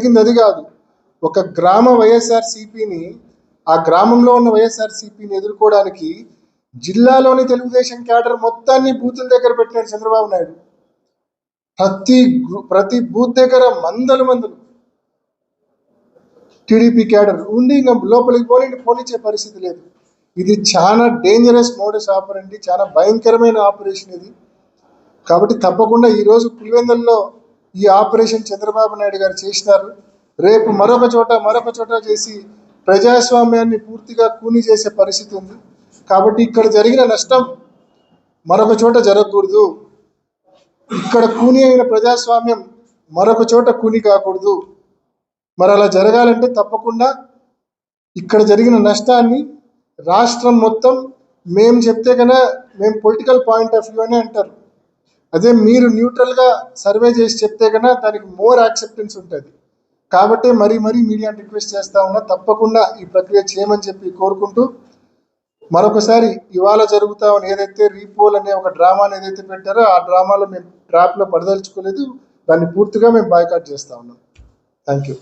జరిగింది అది కాదు. ఒక గ్రామ వైఎస్ఆర్సీపీని, ఆ గ్రామంలో ఉన్న వైఎస్ఆర్సీపీని ఎదుర్కోవడానికి జిల్లాలోని తెలుగుదేశం క్యాడర్ మొత్తాన్ని బూతుల దగ్గర పెట్టినాడు చంద్రబాబు నాయుడు. ప్రతి బూత్ దగ్గర మందలు టీడీపీ క్యాడర్ ఉండి ఇంకా లోపలికి పోనిచ్చే పరిస్థితి లేదు. ఇది చాలా డేంజరస్ మోడస్ ఆపరండి, చాలా భయంకరమైన ఆపరేషన్ ఇది. కాబట్టి తప్పకుండా ఈరోజు పులివెందుల్లో ఈ ఆపరేషన్ చంద్రబాబు నాయుడు గారు చేసినారు. రేపు మరొక చోట చేసి ప్రజాస్వామ్యాన్ని పూర్తిగా కూని చేసే పరిస్థితి ఉంది. కాబట్టి ఇక్కడ జరిగిన నష్టం మరొక చోట జరగకూడదు. ఇక్కడ కూని అయిన ప్రజాస్వామ్యం మరొక చోట కూని కాకూడదు. మరి అలా జరగాలంటే తప్పకుండా ఇక్కడ జరిగిన నష్టాన్ని రాష్ట్రం మొత్తం మేము చెప్తే కన్నా మేము పొలిటికల్ పాయింట్ ఆఫ్ వ్యూ అని అంటారు. అదే మీరు న్యూట్రల్గా సర్వే చేసి చెప్తే కన్నా దానికి మోర్ యాక్సెప్టెన్స్ ఉంటుంది. కాబట్టి మరీ మీడియాని రిక్వెస్ట్ చేస్తా ఉన్నా, తప్పకుండా ఈ ప్రక్రియ చేయమని చెప్పి కోరుకుంటూ, మరొకసారి ఇవాళ జరుగుతా ఉన్న ఏదైతే రీపోల్ అనే ఒక డ్రామాని ఏదైతే పెట్టారో ఆ డ్రామాలో మేము ట్రాప్లో పడదలుచుకోలేదు. దాన్ని పూర్తిగా మేము బాయ్కాట్ చేస్తా ఉన్నాం. Thank you.